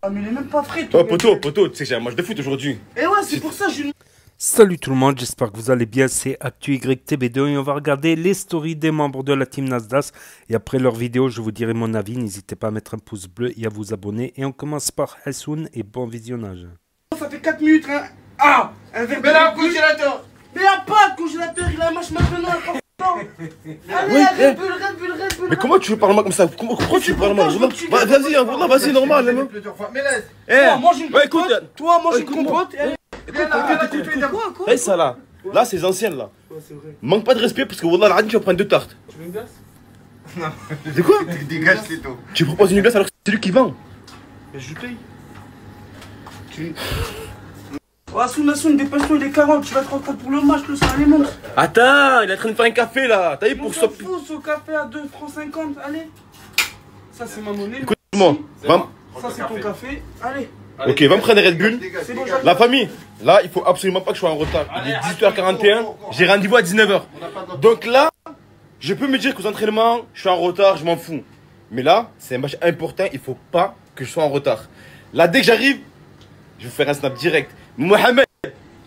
Ah, mais il est même pas frais. Oh, poto, tu sais que j'ai un match de foot aujourd'hui. Et ouais, c'est pour ça que je... Salut tout le monde, j'espère que vous allez bien, c'est ActuYTB2 et on va regarder les stories des membres de la team Nasdaq. Et après leur vidéo, je vous dirai mon avis, n'hésitez pas à mettre un pouce bleu et à vous abonner. Et on commence par Hassoun et bon visionnage. Ça fait 4 minutes, hein. Ah, un verre. Mais là, congélateur. Mais y'a pas de congélateur, il a un match maintenant, allez, Oui, Red Bull. Mais comment tu parles mal comme ça? Pourquoi tu parles mal? Vas-y, normal. Mais laisse. Toi, mange une écoute, compote. Toi, mange une compote. Hey, ça là. Là, c'est les anciennes là. Ouais, c'est vrai. Manque pas de respect parce que Wallah, la tu vas prendre 2 tartes. Tu veux une glace? Non. C'est quoi? Dégage, c'est tout. Tu proposes une glace alors que c'est lui qui vend. Mais je paye. Oh, Hassoun, dépêche-toi, il est 40, tu vas te rentrer pour le match, le sang, allez, monte. Attends, il est en train de faire un café là. T'as vu pour On ça? s'en fout, ce café à 2,50 francs, allez. Ça, c'est ma monnaie. Écoute-moi. Ça, c'est ton café, allez. Ok, va me prendre Red Bull. C'est bon, La famille, là, il faut absolument pas que je sois en retard. Il est 18h41, j'ai rendez-vous à 19h. Donc là, je peux me dire qu'aux entraînements, je suis en retard, je m'en fous. Mais là, c'est un match important, il faut pas que je sois en retard. Là, dès que j'arrive, je vais faire un snap direct. Mohamed,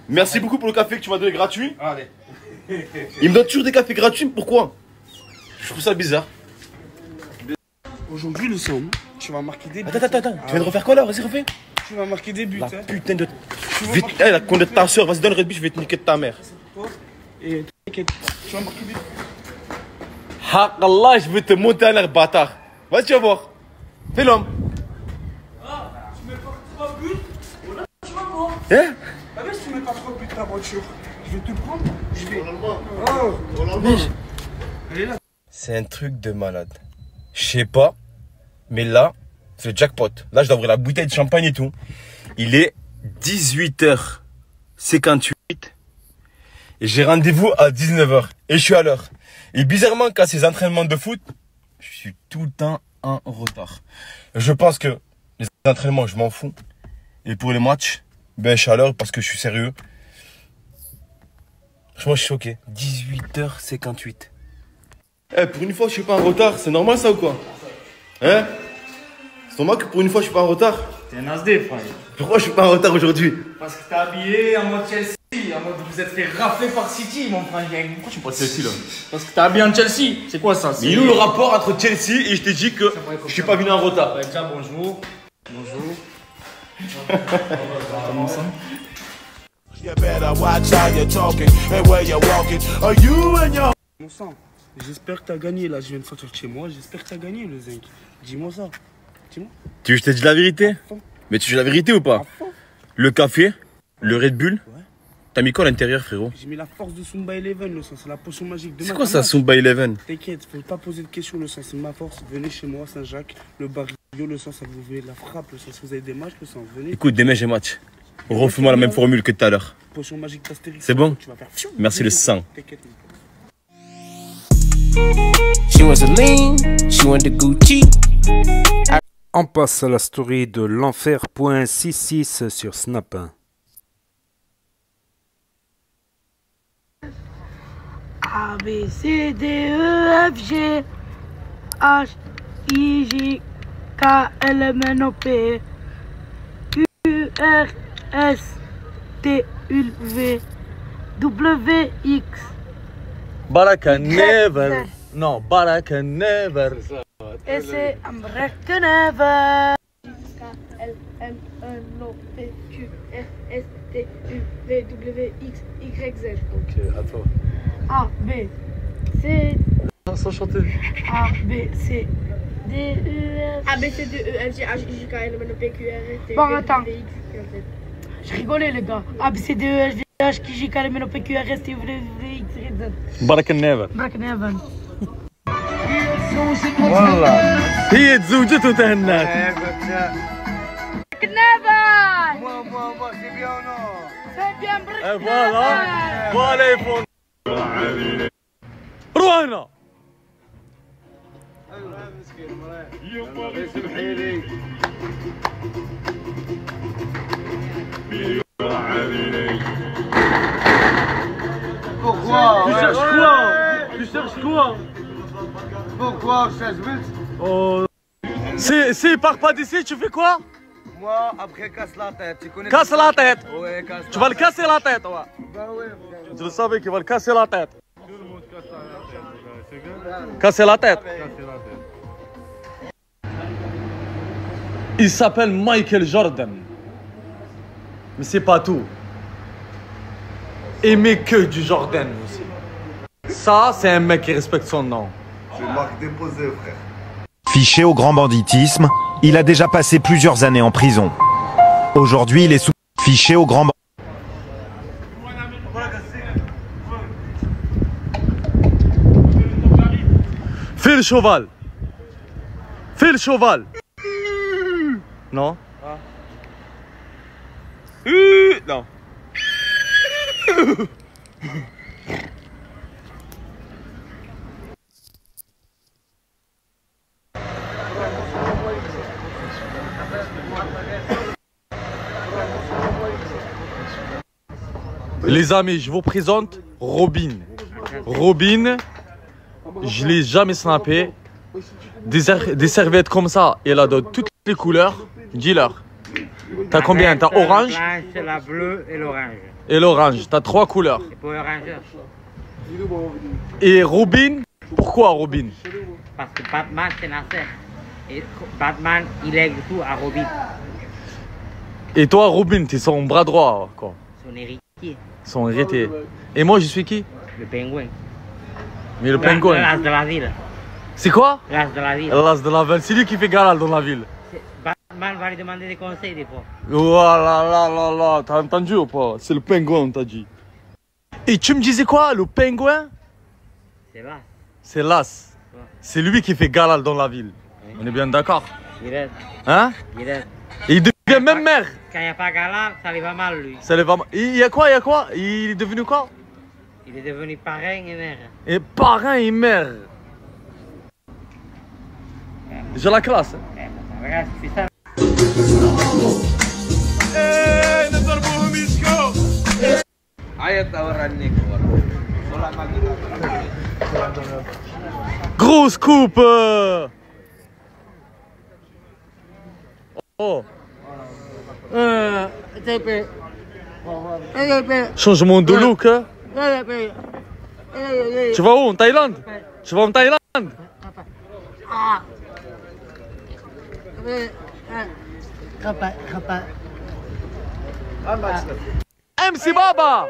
merci beaucoup pour le café que tu m'as donné gratuit. Allez. Il me donne toujours des cafés gratuits, pourquoi? Je trouve ça bizarre. Aujourd'hui, le sang, tu vas marquer des buts. Attends, tu viens de refaire quoi là? Vas-y, refais. Tu vas marquer des buts, La hein. putain de... Vite, la conne de ta soeur, vas-y, donne le Red Bull, je vais te niquer de ta mère. Toi, et t'inquiète, tu vas marquer des buts. Allah, je vais te monter à l'air, bâtard. Vas-y, tu vas voir. Fais l'homme. Ah, tu mets pas 3 buts, voilà, tu vas voir. Hein? Ah, mais si tu mets pas 3 buts ta voiture, je vais te prendre, je vais... Oh, elle est là. C'est un truc de malade. Je sais pas, mais là, c'est le jackpot. Là, je dois ouvrir la bouteille de champagne et tout. Il est 18h58 et j'ai rendez-vous à 19h et je suis à l'heure. Et bizarrement, quand c'est les entraînements de foot, je suis tout le temps en retard. Je pense que les entraînements, je m'en fous. Et pour les matchs, ben, je suis à l'heure parce que je suis sérieux. Franchement, je suis choqué. 18h58. Eh, pour une fois, je suis pas en retard. C'est normal ça ou quoi? Hein? C'est normal que pour une fois, je suis pas en retard? T'es un asdé, frère. Pourquoi je suis pas en retard aujourd'hui? Parce que t'es habillé en mode Chelsea, en mode vous êtes fait rafler par City, mon frère. Pourquoi tu me parles de Chelsea là? Parce que t'es habillé en Chelsea. C'est quoi ça? Mais il est où le rapport entre Chelsea et je t'ai dit que je suis pas venu en retard? Bah, déjà, bonjour. Bonjour. Comment ça? You better watch how you're talking and where you're walking. Are you and your... Mon sang, j'espère que t'as gagné, là, je viens de sortir de chez moi, j'espère que t'as gagné, le zinc. Dis-moi ça, dis-moi. Tu veux que je te dise la vérité? Mais tu dis la vérité ou pas? Le café, le Red Bull, Ouais. t'as mis quoi à l'intérieur, frérot? J'ai mis la force de Zumba Eleven, le sang, c'est la potion magique. C'est quoi ça, Zumba Eleven? T'inquiète, faut pas poser de questions, le sang, c'est ma force. Venez chez moi, Saint-Jacques, le barrio, le sang, ça vous fait la frappe, le sang, si vous avez des matchs, le sang, venez. Écoute, demain j'ai match. Refais-moi la même formule que tout à l'heure. Potion magique d'Astérix. C'est bon? Tu vas faire... Merci le sang. T'inquiète. She wants a lean, she want the Gucci. On passe à la story de l'enfer.66 sur Snap. A, B, C, D, E, F, G, H, I, J, K, L, M, N, O, P, Q, R, S, T, U, V, W, X. Baraka never. Non, Baraka never. Et c'est American Never. K, L, M, N, O, P, Q, R, S, T, U, V, W, X, Y, Z. Ok, à toi. A, B, C, Sans chanter. A, B, C, D, E, F. A, B, C, D, E, F, G, H, I, J, K, L, M, N, O, P, Q, R, S, T, Bon, U, V, attends. W, X, Y, Z. Je rigolais, les gars. A, B, C, D, E, F, G, H, I, J, K, L, M, N, O, P, Q, R, S, T, U, V, W, X, Y, Z. Baraka never. American Never. والله هي تزوجت وتهنات. American Never. Moi, c'est bien ou non? C'est bien, American Voilà. Never. Voilà les fonds. روحنا. سمحي لي. Pourquoi? Tu cherches quoi? Tu cherches quoi? Pourquoi, Chazbut? Oh. S'il part pas d'ici, tu fais quoi? Moi, après, casse la tête. Tu connais Casse la tête. Ouais, casse Tu vas le casser la tête, ouais. Bah ouais, Je le savais qu'il va le casser la tête. Casser la tête. Il s'appelle Michael Jordan. Mais c'est pas tout. Aimer que du Jordan aussi. Ça, c'est un mec qui respecte son nom. C'est marque déposée, frère. Fiché au grand banditisme, il a déjà passé plusieurs années en prison. Aujourd'hui, il est sous fiché au grand Fais le cheval. Fais le cheval. Non. Non. Les amis, je vous présente Robin. Robin, je l'ai jamais snappé. Des serviettes comme ça, et là de toutes les couleurs. Dis-leur. T'as combien? T'as orange? La blanche, la bleue et l'orange. Et l'orange. T'as 3 couleurs. Et pour l'orange? Et Robin, pourquoi Robin? Parce que Batman, c'est Nasser. Et Batman, il lègue tout à Robin. Et toi, Robin, t'es son bras droit, quoi. Son héritier. Son héritier. Et moi, je suis qui? Le pingouin. Mais le pingouin. L'as de la ville. C'est quoi? L'as de la ville. L'as de la ville. C'est lui qui fait galal dans la ville. Batman va lui demander des conseils des fois. Voilà, là, là, là. T'as entendu ou pas? C'est le pingouin, on t'a dit. Et tu me disais quoi? Le pingouin? C'est là. C'est l'as. Ouais. C'est lui qui fait galal dans la ville. Oui. On est bien d'accord? Direct. Hein? Direct. Et il devient même maire. Quand il n'y a pas galal, ça lui va mal, lui. Ça lui va mal. Il y a quoi? Il y a quoi? Il est devenu quoi? Il est devenu parrain et maire. Et parrain et maire. J'ai la classe. Regarde, tu fais ça. Grosse coupe. Oh. Changement de look. Hein? Tu vas où? En Thaïlande? Tu vas en Thaïlande? MC Baba.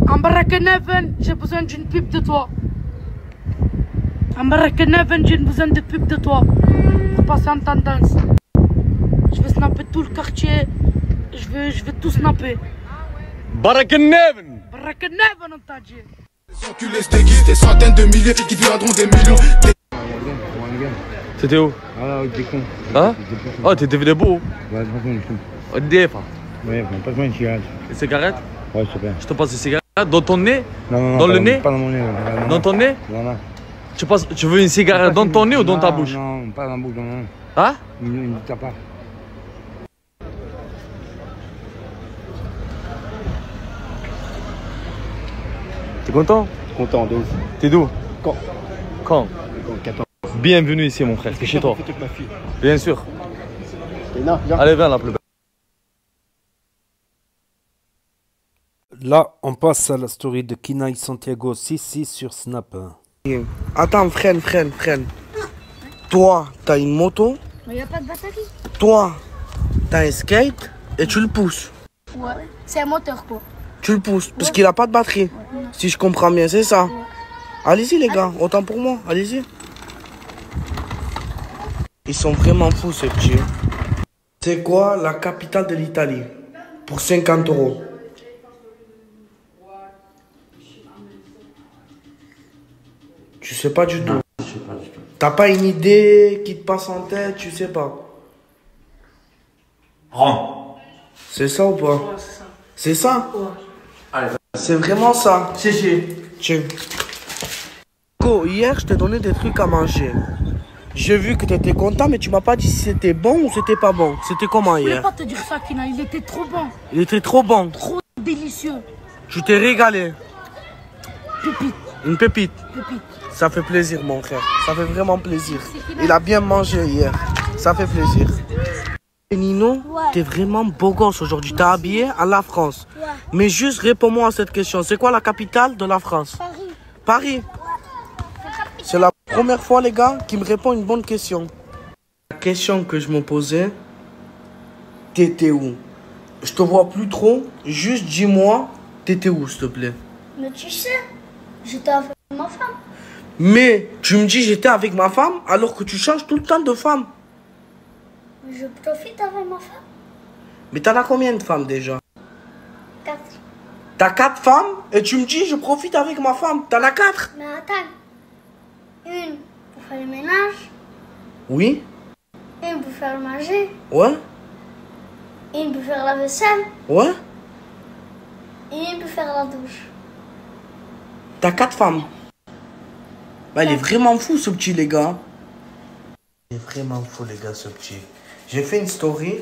En Barakeneven, j'ai besoin d'une pub de toi. En Barakeneven, j'ai besoin de pub de toi. Pour passer en tendance. Je vais snapper tout le quartier. Je vais tout snapper. Barakeneven. Barakeneven, on t'a dit. Enculés se déguisent, des centaines de milliers qui deviendront des millions. C'était où? Ah, t'es con. Hein? Oh, t'es devenu beau. Ouais, franchement, je suis. Des fois. Ouais, passe-moi une cigarette. Une cigarette? Ouais, s'il te plaît. Je te passe une cigarette dans ton nez? Non, non, non. Dans le nez? Pas dans mon nez. Dans ton nez? Non, non. Tu veux une cigarette dans ton nez ou dans ta bouche? Non, pas dans la bouche, non. Hein? Ne tape pas. T'es content? Content, de ouf. T'es d'où? Quand? Quand? 14. Bienvenue ici, mon frère. C'est chez toi. Avec ma fille. Bien sûr. Viens. Allez, viens, la plus belle. Là, on passe à la story de Kinaï Santiago 66 sur Snap. Attends, freine. Toi, t'as une moto. Mais y a pas de batterie. Toi, t'as un skate et tu le pousses. Ouais, c'est un moteur quoi. Tu le pousses parce qu'il a pas de batterie. Si je comprends bien, c'est ça. Allez-y les gars, autant pour moi, allez-y. Ils sont vraiment fous ces petits. C'est quoi la capitale de l'Italie? Pour 50 €. Tu sais pas du tout. T'as pas une idée qui te passe en tête, tu sais pas. Rome. C'est ça ou pas? C'est ça? Ouais. Allez, c'est vraiment ça. Chichi. Tiens. Go, hier, je t'ai donné des trucs à manger. J'ai vu que tu étais content, mais tu m'as pas dit si c'était bon ou c'était pas bon. C'était comment Je voulais hier? pas te dire ça, Kina. Il était trop bon. Il était trop bon. Trop délicieux. Tu t'es régalé. Pépite. Une pépite. Pépite. Ça fait plaisir, mon frère. Ça fait vraiment plaisir. Il a bien mangé hier. Ça fait plaisir. Et Nino, t'es vraiment beau gosse aujourd'hui. T'es habillé à la France. Ouais. Mais juste réponds-moi à cette question. C'est quoi la capitale de la France? Paris. Paris. C'est la première fois, les gars, qui me répond une bonne question. La question que je me posais, t'étais où? Je te vois plus trop. Juste dis-moi, t'étais où, s'il te plaît? Mais tu sais, j'étais avec ma femme. Mais tu me dis j'étais avec ma femme alors que tu changes tout le temps de femme. Mais je profite avec ma femme. Mais t'en as combien de femmes déjà? 4. T'as 4 femmes et tu me dis je profite avec ma femme. T'en as 4? Mais attends. Une pour faire le ménage. Oui. Une pour faire manger. Ouais. Une pour faire la vaisselle. Ouais. Et une pour faire la douche. T'as 4 femmes. Bah, il est vraiment fou ce petit, les gars. Il est vraiment fou, les gars, ce petit. J'ai fait une story.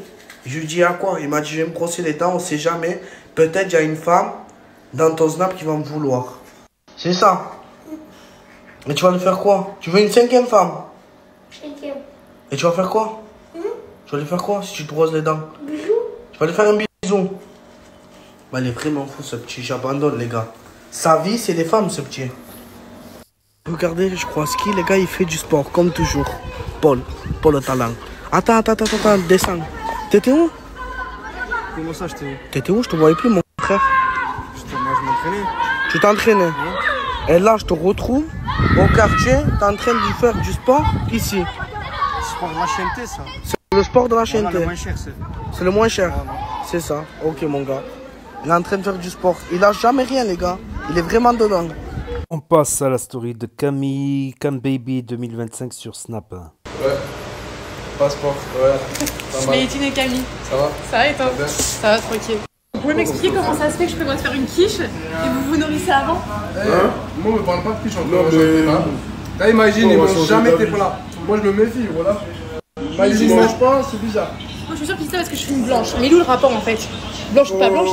Je lui dis à quoi? Il m'a dit je vais me brosser les dents, on sait jamais. Peut-être il y a une femme dans ton snap qui va me vouloir. C'est ça. Et tu vas le faire quoi? Tu veux une 5e femme? 5e. Et tu vas faire quoi? Tu vas lui faire quoi si tu te brosses les dents? Bisous. Tu vas lui faire un bisou. Bah, il est vraiment fou ce petit, j'abandonne les gars. Sa vie c'est les femmes ce petit. Regardez, je crois ski, les gars, il fait du sport comme toujours. Paul le talent. Attends, descends. T'étais où? Comment ça, j'étais où? T'étais où? Je te voyais plus mon frère. Moi, je m'entraînais. Tu t'entraînais? Et là je te retrouve au quartier, t'es en train de faire du sport ici. Sport de la chaîneté, ça. C'est le sport de la chaîneté. Le moins cher, c'est. C'est le moins cher. C'est ça. Ok mon gars. Il est en train de faire du sport. Il lâche jamais rien les gars. Il est vraiment dedans. On passe à la story de Camille, Cam Baby 2025 sur Snap. Ouais. Passeport, ouais. Je suis Mélétine et Camille. Ça va? Ça va et toi? Ça va, tranquille. Vous pouvez m'expliquer comment ça se fait que je peux moi te faire une quiche et vous vous nourrissez avant? Moi, on me parle pas de quiche, on me là, imagine, ils mangent jamais tes plats. Moi, je me méfie, voilà. Imagine, ils mangent pas, c'est bizarre. Moi, je suis sûre qu'ils disent ça parce que je suis une blanche. Mais il est où le rapport en fait? Blanche ou pas blanche?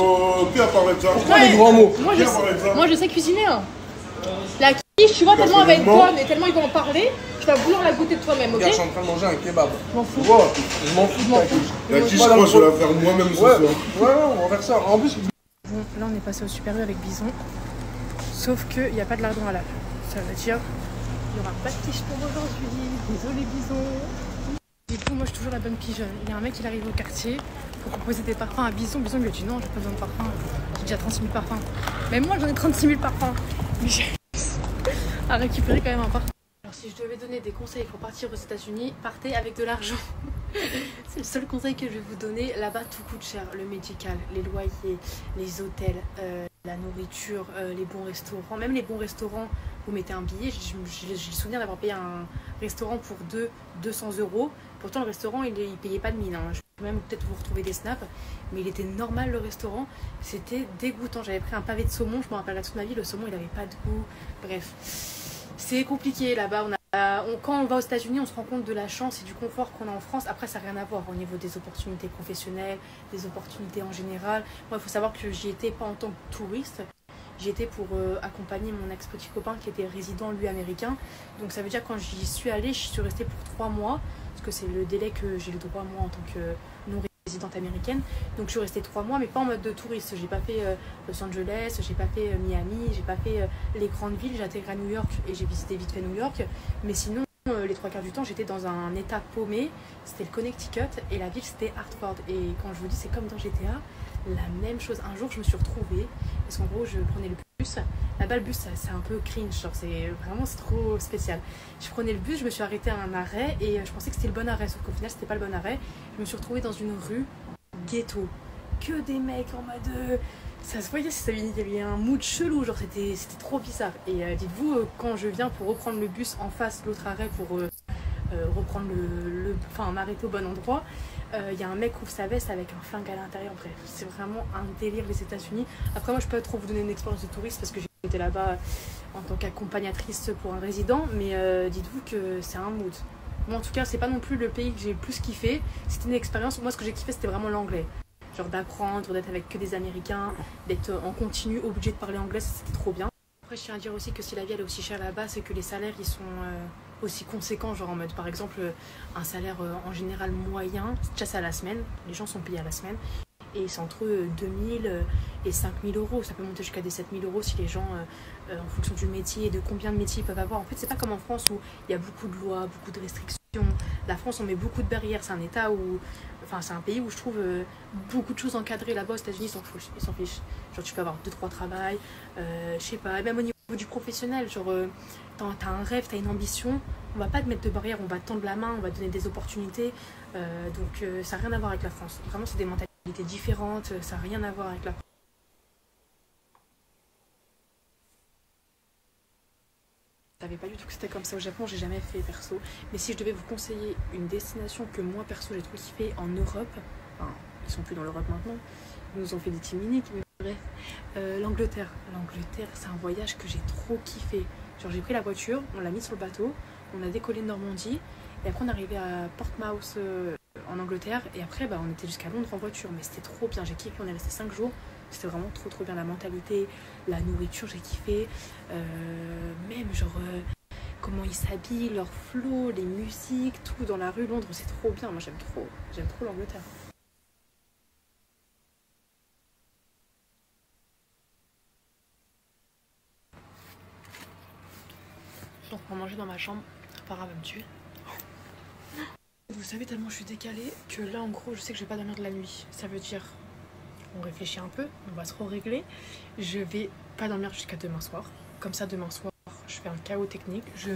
Qui a parlé de ça? Pourquoi les grands mots? Moi, je sais cuisiner. Hein. La quiche, tu vois, tellement elle va être bonne et tellement ils vont en parler, tu vas vouloir la goûter de toi-même, ok? Je suis en train de manger un kebab. Je m'en fous. Je m'en fous de ta quiche. La quiche, moi, je vais la faire moi-même ce soir. Ouais, on va faire ça. En plus, bon, là, on est passé au Super U avec Bison. Sauf qu'il n'y a pas de lardon à l'âge. Ça veut dire il n'y aura pas de quiche pour aujourd'hui. Désolé, Bison. Du coup, moi, je suis toujours la bonne pigeonne. Il y a un mec, il arrive au quartier pour proposer des parfums à Bison. Bison lui a dit non, j'ai pas besoin de parfums. J'ai déjà 36 000 parfums. Mais moi, j'en ai 36 000 parfums. Mais j'ai à récupérer quand même un parfum. Alors, si je devais donner des conseils pour partir aux États-Unis, partez avec de l'argent. C'est le seul conseil que je vais vous donner. Là-bas, tout coûte cher. Le médical, les loyers, les hôtels, la nourriture, les bons restaurants. Même les bons restaurants, vous mettez un billet. J'ai le souvenir d'avoir payé un restaurant pour 200 €. Pourtant, le restaurant, il payait pas de mine. Hein. Je peux même peut-être vous retrouver des snaps. Mais il était normal, le restaurant. C'était dégoûtant. J'avais pris un pavé de saumon. Je me rappellerai toute ma vie. Le saumon, il avait pas de goût. Bref. C'est compliqué là-bas. Quand on va aux États-Unis, on se rend compte de la chance et du confort qu'on a en France. Après, ça n'a rien à voir au niveau des opportunités professionnelles, des opportunités en général. Moi, il faut savoir que j'y étais pas en tant que touriste. J'y étais pour accompagner mon ex-petit copain qui était résident, lui, américain. Donc, ça veut dire que quand j'y suis allée, je suis restée pour 3 mois. Parce que c'est le délai que j'ai le droit, moi, en tant que non-résidente américaine. Donc, je suis restée 3 mois, mais pas en mode de touriste. J'ai pas fait Los Angeles, j'ai pas fait Miami, j'ai pas fait les grandes villes. J'ai intégré à New York et j'ai visité vite fait New York. Mais sinon, les 3/4 du temps, j'étais dans un état paumé. C'était le Connecticut et la ville, c'était Hartford. Et quand je vous dis, c'est comme dans GTA, la même chose. Un jour, je me suis retrouvée, parce qu'en gros, je prenais le bus. Là-bas, le bus, c'est un peu cringe, genre, c'est trop spécial. Je prenais le bus, je me suis arrêtée à un arrêt et je pensais que c'était le bon arrêt, sauf qu'au final, c'était pas le bon arrêt. Je me suis retrouvée dans une rue ghetto. Que des mecs en mode... Ça se voyait, il y avait un mood chelou, genre c'était trop bizarre. Et dites-vous, quand je viens pour reprendre le bus en face, l'autre arrêt, pour reprendre enfin m'arrêter au bon endroit, Il y a un mec qui ouvre sa veste avec un flingue à l'intérieur. Bref, c'est vraiment un délire les États-Unis. Après, moi, je peux pas trop vous donner une expérience de touriste parce que j'ai été là-bas en tant qu'accompagnatrice pour un résident, mais dites-vous que c'est un mood. Moi, en tout cas, c'est pas non plus le pays que j'ai le plus kiffé. C'était une expérience. Moi, ce que j'ai kiffé, c'était vraiment l'anglais. Genre d'apprendre, d'être avec que des Américains, d'être en continu, obligé de parler anglais, c'était trop bien. Après, je tiens à dire aussi que si la vie elle est aussi chère là-bas, c'est que les salaires ils sont aussi conséquents. Genre en mode, par exemple, un salaire en général moyen, déjà c'est à la semaine, les gens sont payés à la semaine, et c'est entre 2000 et 5000 euros. Ça peut monter jusqu'à des 7000 euros si les gens, en fonction du métier et de combien de métiers ils peuvent avoir. En fait, c'est pas comme en France où il y a beaucoup de lois, beaucoup de restrictions. La France, on met beaucoup de barrières. C'est un état où. Enfin, c'est un pays où je trouve beaucoup de choses encadrées. Là-bas, aux États-Unis, ils s'en fichent. Genre, tu peux avoir 2-3 travails, je sais pas, même au niveau du professionnel. Genre, t'as un rêve, t'as une ambition, on va pas te mettre de barrières, on va te tendre la main, on va te donner des opportunités. Donc, ça n'a rien à voir avec la France. Vraiment, c'est des mentalités différentes, ça n'a rien à voir avec la France. Je savais pas du tout que c'était comme ça au Japon, j'ai jamais fait perso. Mais si je devais vous conseiller une destination que moi perso j'ai trop kiffé en Europe, enfin ils sont plus dans l'Europe maintenant, ils nous ont fait des team uniques, mais bref, l'Angleterre. L'Angleterre c'est un voyage que j'ai trop kiffé. Genre j'ai pris la voiture, on l'a mis sur le bateau, on a décollé de Normandie, et après on est arrivé à Portsmouth en Angleterre, et après bah, on était jusqu'à Londres en voiture, mais c'était trop bien, j'ai kiffé, on est resté 5 jours. C'était vraiment trop bien, la mentalité, la nourriture, j'ai kiffé. Même genre comment ils s'habillent, leur flow, les musiques, tout dans la rue. Londres, c'est trop bien. Moi, j'aime trop l'Angleterre. Donc, on va manger dans ma chambre. Farah va me tuer. Vous savez, tellement je suis décalée que là, en gros, je sais que je vais pas dormir de la nuit. Ça veut dire... On réfléchit un peu, on va se régler. Je vais pas dormir jusqu'à demain soir. Comme ça, demain soir, je fais un chaos technique. Je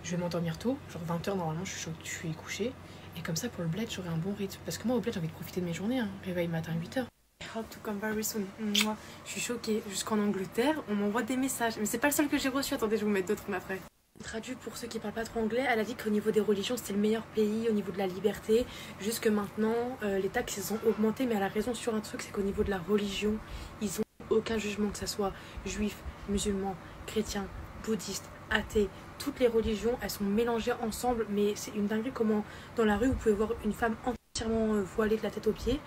vais m'endormir tôt, genre 20h normalement, je suis couchée. Et comme ça, pour le bled, j'aurai un bon rythme. Parce que moi, au bled, j'ai envie de profiter de mes journées. Hein. Réveil matin 8h. I hope to come very soon. Moi, je suis choquée. Jusqu'en Angleterre, on m'envoie des messages. Mais c'est pas le seul que j'ai reçu. Attendez, je vais vous mettre d'autres après. Traduit pour ceux qui parlent pas trop anglais, elle a dit qu'au niveau des religions c'était le meilleur pays, au niveau de la liberté. Jusque maintenant, les taxes ils ont augmenté, mais elle a raison sur un truc, c'est qu'au niveau de la religion, ils ont aucun jugement, que ce soit juif, musulman, chrétien, bouddhiste, athée. Toutes les religions, elles sont mélangées ensemble, mais c'est une dinguerie comment dans la rue vous pouvez voir une femme entièrement voilée de la tête aux pieds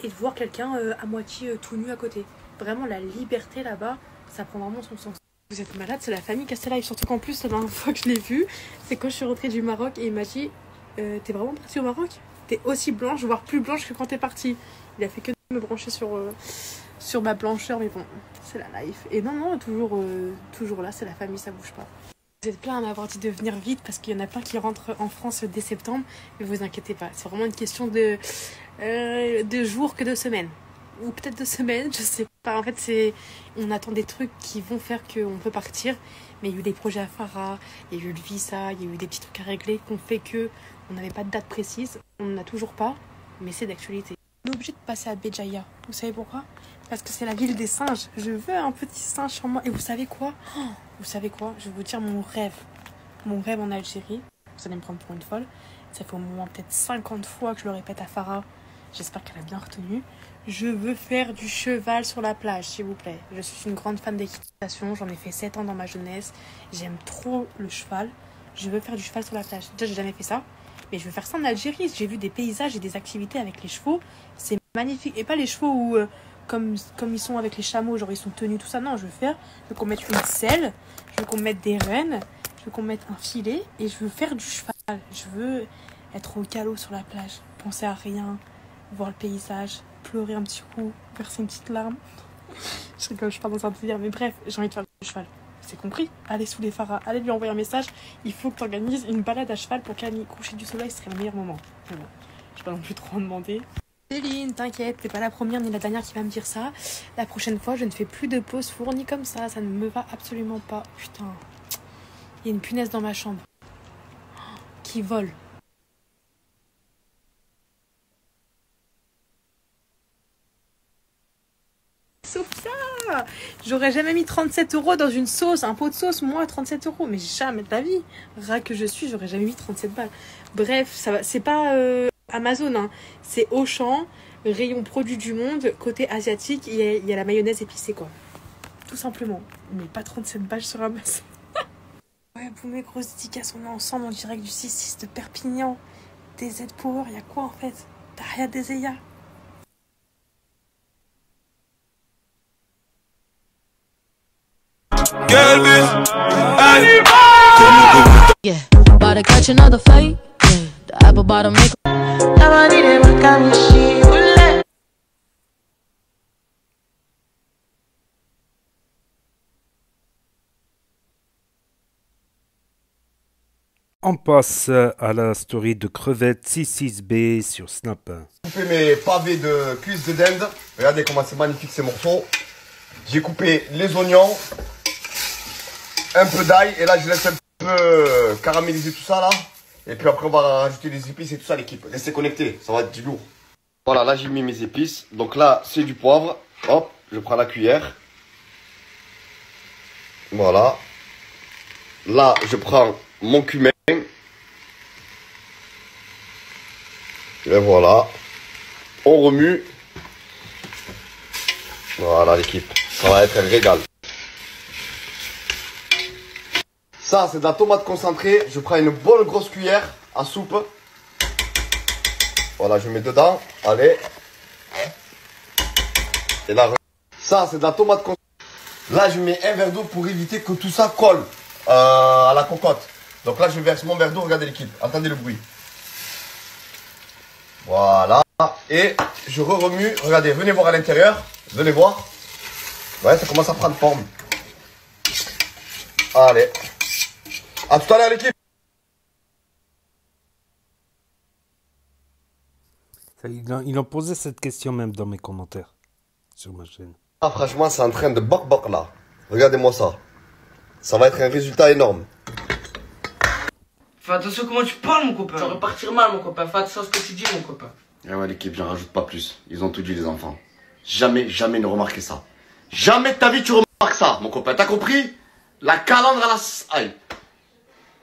et de voir quelqu'un à moitié tout nu à côté. Vraiment la liberté là-bas, ça prend vraiment son sens. Vous êtes malade, c'est la famille Castellaï, surtout qu'en plus la dernière fois que je l'ai vu, c'est quand je suis rentrée du Maroc et il m'a dit t'es vraiment partie au Maroc? T'es aussi blanche, voire plus blanche que quand t'es partie. Il a fait que de me brancher sur ma blancheur, mais bon, c'est la life. Et non, toujours là, c'est la famille, ça bouge pas. Vous êtes plein à m'avoir dit de venir vite parce qu'il y en a plein qui rentrent en France dès septembre, mais vous inquiétez pas, c'est vraiment une question de jours que de semaines. Ou peut-être 2 semaines, je sais pas. En fait, on attend des trucs qui vont faire qu'on peut partir. Mais il y a eu des projets à Farah, il y a eu le visa, il y a eu des petits trucs à régler qu'on fait que on n'avait pas de date précise. On n'en a toujours pas, mais c'est d'actualité. On est obligé de passer à Béjaïa. Vous savez pourquoi? Parce que c'est la ville des singes. Je veux un petit singe sur moi. Et vous savez quoi? Vous savez quoi? Je vais vous dire mon rêve. Mon rêve en Algérie. Vous allez me prendre pour une folle. Ça fait au moins peut-être 50 fois que je le répète à Farah. J'espère qu'elle a bien retenu. Je veux faire du cheval sur la plage, s'il vous plaît. Je suis une grande fan d'équitation. J'en ai fait 7 ans dans ma jeunesse. J'aime trop le cheval. Je veux faire du cheval sur la plage. Déjà, j'ai jamais fait ça. Mais je veux faire ça en Algérie. J'ai vu des paysages et des activités avec les chevaux. C'est magnifique. Et pas les chevaux où, comme ils sont avec les chameaux, genre ils sont tenus, tout ça. Non, je veux qu'on mette une selle. Je veux qu'on mette des rênes. Je veux qu'on mette un filet. Et je veux faire du cheval. Je veux être au galop sur la plage. Penser à rien. Voir le paysage, pleurer un petit coup, verser une petite larme. Je rigole, je parle dans un délire, mais bref, j'ai envie de faire du cheval. C'est compris? Allez sous les Farah, allez lui envoyer un message. Il faut que tu organises une balade à cheval pour qu'à mi coucher du soleil, ce serait le meilleur moment. Mais bon, je vais pas non plus trop en demander. Céline, t'inquiète, t'es pas la première ni la dernière qui va me dire ça. La prochaine fois, je ne fais plus de pauses fournies comme ça ne me va absolument pas. Putain, il y a une punaise dans ma chambre qui vole. Sauf ça, j'aurais jamais mis 37 € dans une sauce, un pot de sauce, moi 37 €, mais jamais de la vie. Rat que je suis, j'aurais jamais mis 37 balles. Bref, ça va, c'est pas Amazon, hein. C'est Auchan, rayon produits du monde, côté asiatique, il y a la mayonnaise épicée, quoi. Tout simplement. Mais pas 37 balles sur Amazon. Ouais, pour mes grosses dédicaces, on est ensemble en direct du 6-6 de Perpignan. DZ Power, il y a quoi en fait? Daria Dezeya. Yeah, about to catch another fight. Yeah, the apple bottom make. On passe à la story de Crevette 66B sur Snap. J'ai coupé mes pavés de cuisses de dinde. Regardez comment c'est magnifique ces morceaux. J'ai coupé les oignons, un peu d'ail et là je laisse un peu caraméliser tout ça là. Et puis après on va rajouter des épices et tout ça l'équipe. Restez connectés, ça va être du lourd. Voilà, là j'ai mis mes épices. Donc là c'est du poivre. Hop, je prends la cuillère. Voilà. Là je prends mon cumin. Et voilà. On remue. Voilà l'équipe. Ça va être un régal. Ça c'est de la tomate concentrée. Je prends une bonne grosse cuillère à soupe. Voilà, je mets dedans. Allez. Et là, ça c'est de la tomate concentrée. Là je mets un verre d'eau pour éviter que tout ça colle à la cocotte. Donc là je verse mon verre d'eau, regardez l'équipe, entendez le bruit. Voilà. Et je remue, regardez, venez voir à l'intérieur, venez voir. Ouais, ça commence à prendre forme. Allez. À tout à l'heure l'équipe. Ils ont posé cette question même dans mes commentaires sur ma chaîne. Ah franchement c'est en train de bok là. Regardez-moi ça. Ça va être un résultat énorme. Fais attention comment tu parles mon copain. Tu vas repartir mal mon copain. Fais attention à ce que tu dis mon copain. Et ouais l'équipe, j'en rajoute pas plus. Ils ont tout dit les enfants. Jamais, jamais ne remarquez ça. Jamais de ta vie tu remarques ça mon copain. T'as compris? La calandre à la... Aïe.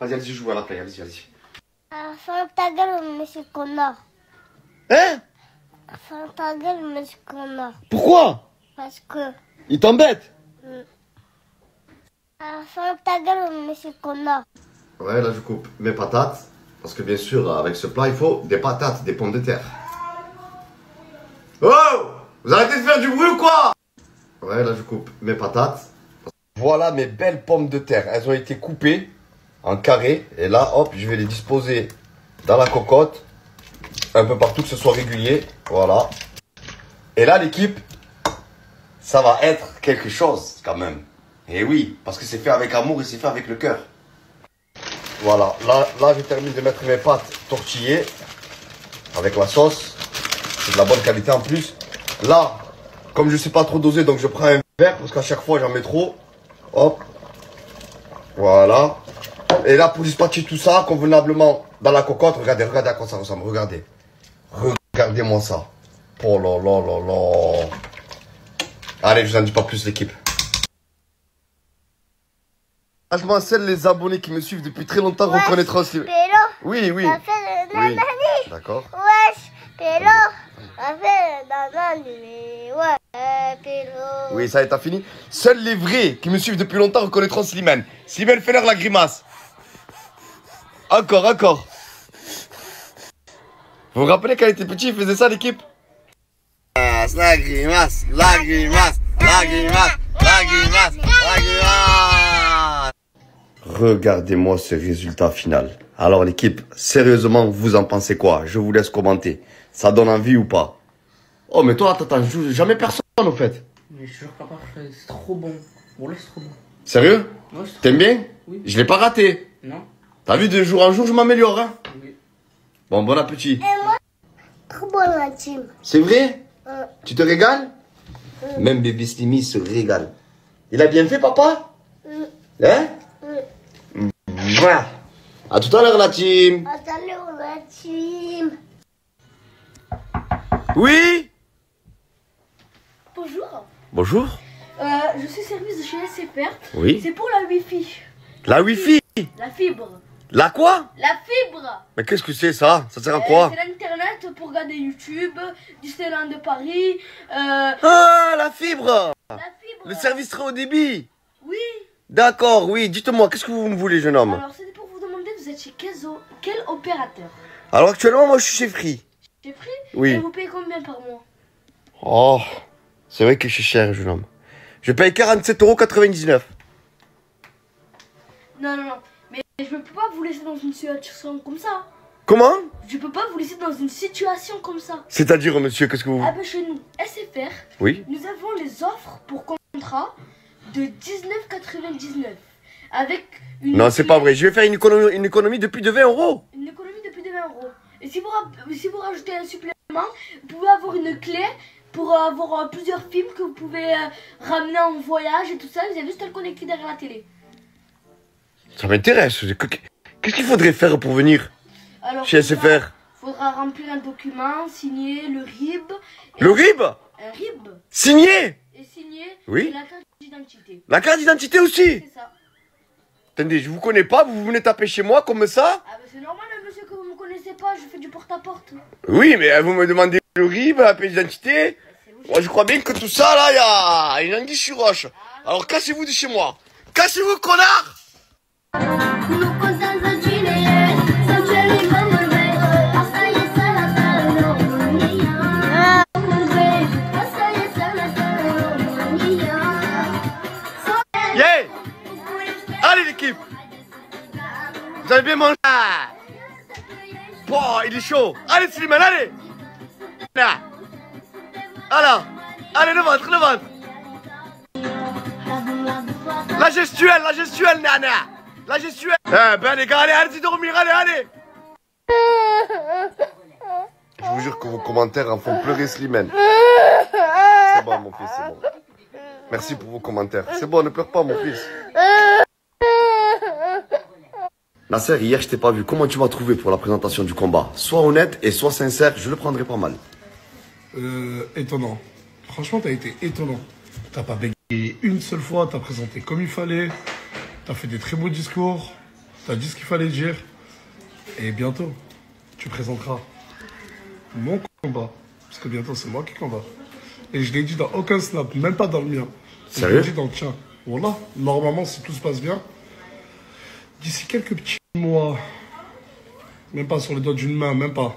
Vas-y, allez-y, joue à la play, allez-y, vas-y. Ferme ta gueule, monsieur connard. Hein? Ferme ta gueule, monsieur connard. Pourquoi? Parce que... Il t'embête? Ferme ta gueule, monsieur connard. Ouais, là je coupe mes patates. Parce que bien sûr, avec ce plat, il faut des patates, des pommes de terre. Oh! Vous arrêtez de faire du bruit ou quoi? Ouais, là je coupe mes patates. Voilà mes belles pommes de terre. Elles ont été coupées en carré. Et là, hop, je vais les disposer dans la cocotte. Un peu partout, que ce soit régulier. Voilà. Et là, l'équipe, ça va être quelque chose quand même. Et oui, parce que c'est fait avec amour et c'est fait avec le cœur. Voilà, là je termine de mettre mes pâtes tortillées avec la sauce. C'est de la bonne qualité en plus. Là, comme je ne sais pas trop doser, donc je prends un verre parce qu'à chaque fois j'en mets trop. Hop. Voilà. Et là, pour dispatcher tout ça convenablement dans la cocotte, regardez à quoi ça ressemble. Regardez. Regardez-moi ça. Oh là là là là. Allez, je vous en dis pas plus l'équipe. Franchement, celles les abonnés qui me suivent depuis très longtemps reconnaîtront aussi. Oui, oui. Ça fait le Oui. nanani. D'accord. Wesh, pélo. Ça fait le nanani. Ouais, pélo. Oui, ça y est, t'as fini. Seuls les vrais qui me suivent depuis longtemps reconnaîtront Slimane. Slimane, fais-leur la grimace. Encore, encore. Vous vous rappelez quand il était petit, il faisait ça l'équipe? La grimace, la grimace, la grimace, la grimace, la grimace. Regardez-moi ce résultat final. Alors l'équipe, sérieusement, vous en pensez quoi? Je vous laisse commenter. Ça donne envie ou pas? Oh mais toi, t'attends jamais personne au fait. Mais je jure papa, c'est trop bon. Bon là c'est trop bon. Sérieux? Ouais, c'est trop T'aimes bien? Oui. Je l'ai pas raté. Non. T'as vu, de jour en jour, je m'améliore, hein? Oui. Bon, bon appétit. Et moi, trop bon la team. C'est vrai? Tu te régales? Même bébé Slimy se régale. Il a bien fait, papa? Hein? Voilà. À tout à l'heure, la team. À tout à l'heure, la team. Oui? Bonjour. Bonjour. Je suis service de chez SFR. Oui. C'est pour la Wi-Fi. La Wi-Fi? La fibre. La quoi? La fibre. Mais qu'est-ce que c'est ça? Ça sert à quoi? C'est l'internet pour regarder YouTube, Disneyland de Paris. Ah, la fibre! La fibre. Le service très haut débit? Oui. D'accord, oui. Dites-moi, qu'est-ce que vous me voulez, jeune homme? Alors, c'était pour vous demander, vous êtes chez quel opérateur? Alors, actuellement, moi, je suis chez Free. Chez Free? Oui. Et vous payez combien par mois? Oh, c'est vrai que je suis cher, jeune homme. Je paye 47,99 €. Non, non, non. Mais je peux pas vous laisser dans une situation comme ça. Comment? Je peux pas vous laisser dans une situation comme ça. C'est-à-dire, monsieur, qu'est-ce que vous... Ah ben chez nous, SFR, Oui. nous avons les offres pour contrat de 19,99 avec une... Non, c'est pas vrai. Je vais faire une économie de plus de 20 €. Une économie de plus de 20 €. Et si vous rajoutez un supplément, vous pouvez avoir une clé pour avoir plusieurs films que vous pouvez ramener en voyage et tout ça. Vous avez juste à le connecter derrière la télé. Ça m'intéresse. Qu'est-ce qu'il faudrait faire pour venir chez SFR? Il faudra remplir un document, signer le RIB. Le RIB? Un RIB. Signé? Et signer oui. la carte d'identité. La carte d'identité aussi? C'est ça. Attendez, je vous connais pas, vous venez taper chez moi comme ça? Ah bah c'est normal, monsieur, que vous me connaissez pas, je fais du porte-à-porte. Oui, mais vous me demandez le RIB, la carte d'identité. Moi, je crois bien que tout ça, là, il y a une anguille sur roche. Alors, cassez-vous de chez moi. Cassez-vous, connard! Yeah! Allez, l'équipe! Vous avez bien mangé? Oh, il est chaud! Allez, Slimane, allez! Là! Voilà! Allez, le ventre, le ventre! La gestuelle, nana! La gestuelle! Eh ben, les gars, allez dormir, allez! Je vous jure que vos commentaires en font pleurer Slimane. C'est bon, mon fils, c'est bon. Merci pour vos commentaires. C'est bon, ne pleure pas, mon fils. Nasser, hier, je t'ai pas vu. Comment tu m'as trouvé pour la présentation du combat? Sois honnête et sois sincère, je le prendrai pas mal. Étonnant. Franchement, t'as été étonnant. T'as pas bégayé une seule fois, t'as présenté comme il fallait. T'as fait des très beaux discours. T'as dit ce qu'il fallait dire. Et bientôt, tu présenteras mon combat. Parce que bientôt, c'est moi qui combat. Et je l'ai dit dans aucun snap, même pas dans le mien. Sérieux? Je l'ai dit dans le tien. Voilà, normalement, si tout se passe bien, d'ici quelques petits mois, même pas sur les doigts d'une main, même pas.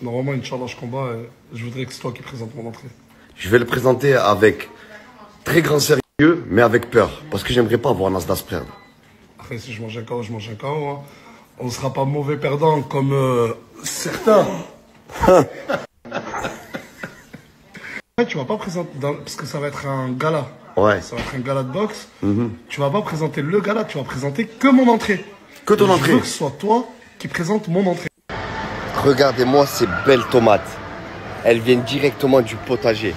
Normalement, Inch'Allah, je combats et je voudrais que c'est toi qui présente mon entrée. Je vais le présenter avec très grand sérieux, mais avec peur. Parce que j'aimerais pas voir Nasdaq perdre. Après, si je mange un KO, je mange un KO. Hein. On sera pas mauvais perdant comme certains. Tu vas pas présenter, parce que ça va être un gala. Ouais. Ça va être un gala de boxe. Tu vas pas présenter le gala, tu vas présenter que mon entrée. Que ton entrée. Je veux que ce soit toi qui présente mon entrée. Regardez-moi ces belles tomates. Elles viennent directement du potager.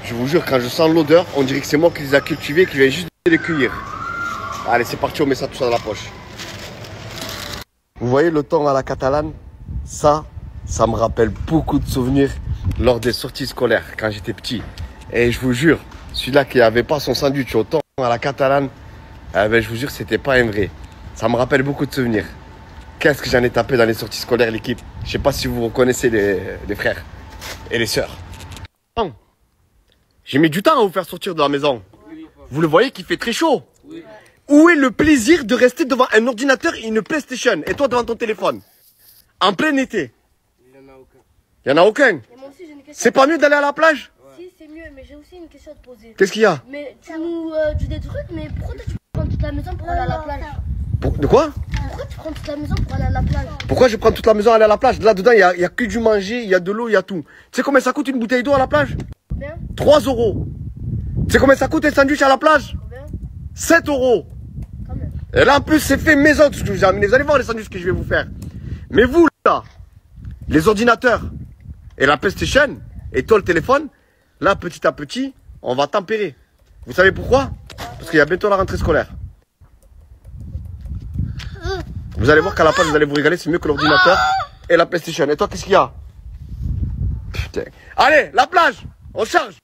Je vous jure, quand je sens l'odeur, on dirait que c'est moi qui les a cultivées et qui viens juste de les cueillir. Allez, c'est parti, on met ça tout ça dans la poche. Vous voyez le thon à la catalane? Ça me rappelle beaucoup de souvenirs lors des sorties scolaires quand j'étais petit. Et je vous jure, celui-là qui n'avait pas son sandwich au thon à la catalane, ben, je vous jure, c'était pas un vrai. Ça me rappelle beaucoup de souvenirs. Qu'est-ce que j'en ai tapé dans les sorties scolaires, l'équipe. Je sais pas si vous reconnaissez les frères et les sœurs. J'ai mis du temps à vous faire sortir de la maison. Vous le voyez qu'il fait très chaud. Où est le plaisir de rester devant un ordinateur et une PlayStation et toi devant ton téléphone? En plein été. Il n'y en a aucun. C'est pas mieux d'aller à la plage? Si, c'est mieux, mais j'ai aussi une question à te poser. Qu'est-ce qu'il y a? Mais tu nous dis des trucs, mais pourquoi tu prends toute la maison pour aller à la plage? De quoi? Pourquoi tu prends toute la maison pour aller à la plage? Pourquoi je prends toute la maison aller à la plage? Là-dedans, il y a que du manger, il y a de l'eau, il y a tout. Tu sais combien ça coûte une bouteille d'eau à la plage? Combien? 3 €. Tu sais combien ça coûte un sandwich à la plage? Combien? 7 €. Et là, en plus, c'est fait maison, tout ce que je vous ai amené. Vous allez voir les sandwichs que je vais vous faire. Mais vous, là, les ordinateurs et la PlayStation, et toi, le téléphone, là, petit à petit, on va tempérer. Vous savez pourquoi? Parce qu'il y a bientôt la rentrée scolaire. Vous allez voir qu'à la plage, vous allez vous régaler, c'est mieux que l'ordinateur et la PlayStation. Et toi, qu'est-ce qu'il y a? Putain. Allez, la plage, on charge.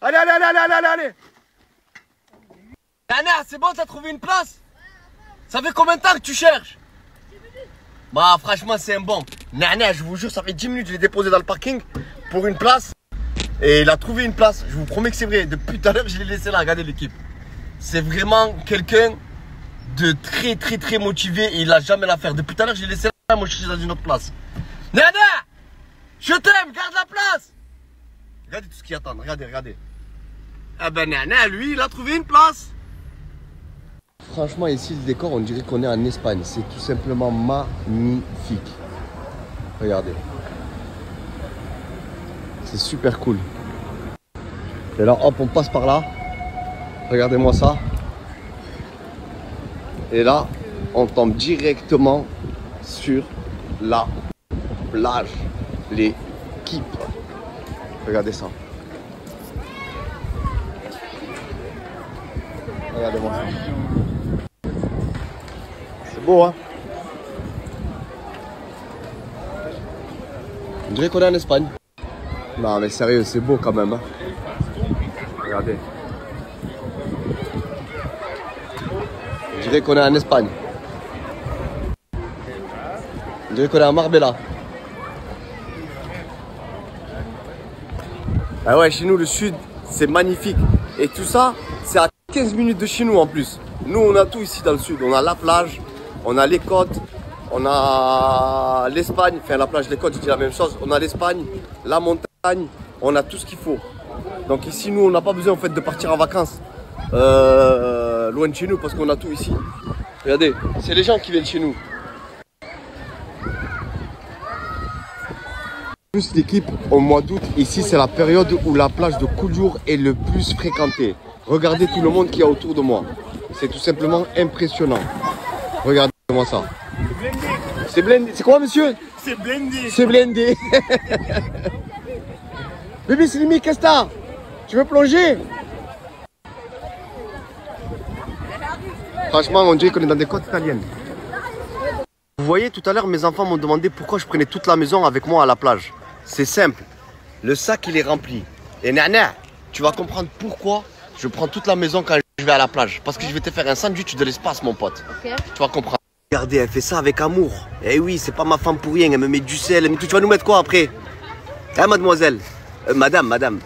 Allez, allez, allez, allez, allez, allez. Nana, c'est bon, t'as trouvé une place? Ça fait combien de temps que tu cherches? Bah franchement c'est un bon. Nana, je vous jure, ça fait 10 minutes que je l'ai déposé dans le parking pour une place. Et il a trouvé une place, je vous promets que c'est vrai. Depuis tout à l'heure je l'ai laissé là, regardez l'équipe. C'est vraiment quelqu'un de très motivé et il a jamais l'affaire. Depuis tout à l'heure je l'ai laissé là, moi je suis dans une autre place. Nana, je t'aime, garde la place. Regardez tout ce qu'il attend, regardez. Ah ben Nana, lui il a trouvé une place. Franchement ici le décor on dirait qu'on est en Espagne. C'est tout simplement magnifique. Regardez. C'est super cool. Et là hop on passe par là. Regardez-moi ça. Et là on tombe directement sur la plage. L'équipe. Regardez ça. Regardez-moi ça. C'est beau hein. On dirait qu'on est en Espagne. Non mais sérieux, c'est beau quand même hein. Regardez. On dirait qu'on est en Espagne. On dirait qu'on est à Marbella. Ah ouais, chez nous le sud, c'est magnifique. Et tout ça, c'est à 15 minutes de chez nous en plus. Nous on a tout ici dans le sud. On a la plage, on a les côtes, on a l'Espagne. Enfin la plage, les côtes, je dis la même chose. On a l'Espagne, la montagne, on a tout ce qu'il faut. Donc ici nous on n'a pas besoin en fait de partir en vacances loin de chez nous parce qu'on a tout ici. Regardez, c'est les gens qui viennent chez nous. Plus l'équipe au mois d'août, ici c'est la période où la plage de Coudjour est le plus fréquentée. Regardez tout le monde qu'il y a autour de moi. C'est tout simplement impressionnant. Regardez-moi ça. C'est blindé. C'est quoi monsieur? C'est blindé. C'est blindé. Bébé Slimy, qu'est-ce que t'as? Tu veux plonger? Franchement, on dirait qu'on est dans des côtes italiennes. Vous voyez, tout à l'heure, mes enfants m'ont demandé pourquoi je prenais toute la maison avec moi à la plage. C'est simple. Le sac, il est rempli. Et Nana, tu vas comprendre pourquoi je prends toute la maison quand je vais à la plage. Parce que je vais te faire un sandwich de l'espace, mon pote. Okay. Tu vas comprendre. Regardez, elle fait ça avec amour. Eh oui, c'est pas ma femme pour rien. Elle me met du sel. Elle me dit, tu vas nous mettre quoi après? Hein, mademoiselle? Madame.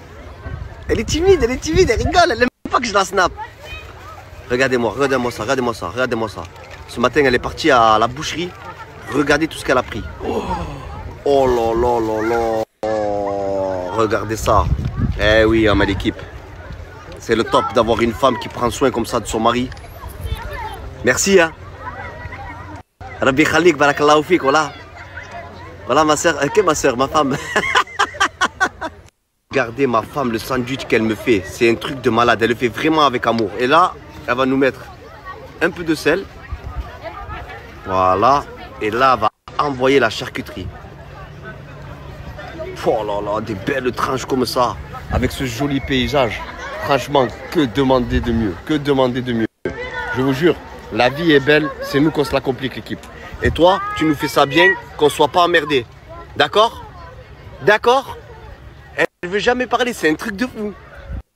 Elle est timide, elle rigole. Elle aime pas que je la snap. Regardez-moi ça. Ce matin, elle est partie à la boucherie. Regardez tout ce qu'elle a pris. Oh là. Regardez ça. Eh oui, ma l'équipe. C'est le top d'avoir une femme qui prend soin comme ça de son mari. Merci, hein. Rabbi Khalik, barakallahu fik, voilà. Voilà ma soeur, ma femme. Regardez ma femme, le sandwich qu'elle me fait. C'est un truc de malade, elle le fait vraiment avec amour. Et là, elle va nous mettre un peu de sel. Voilà. Et là, elle va envoyer la charcuterie. Oh là là, des belles tranches comme ça. Avec ce joli paysage. Franchement, que demander de mieux? Je vous jure, la vie est belle, c'est nous qu'on se la complique l'équipe. Et toi, tu nous fais ça bien, qu'on ne soit pas emmerdé. D'accord? Elle ne veut jamais parler, c'est un truc de fou.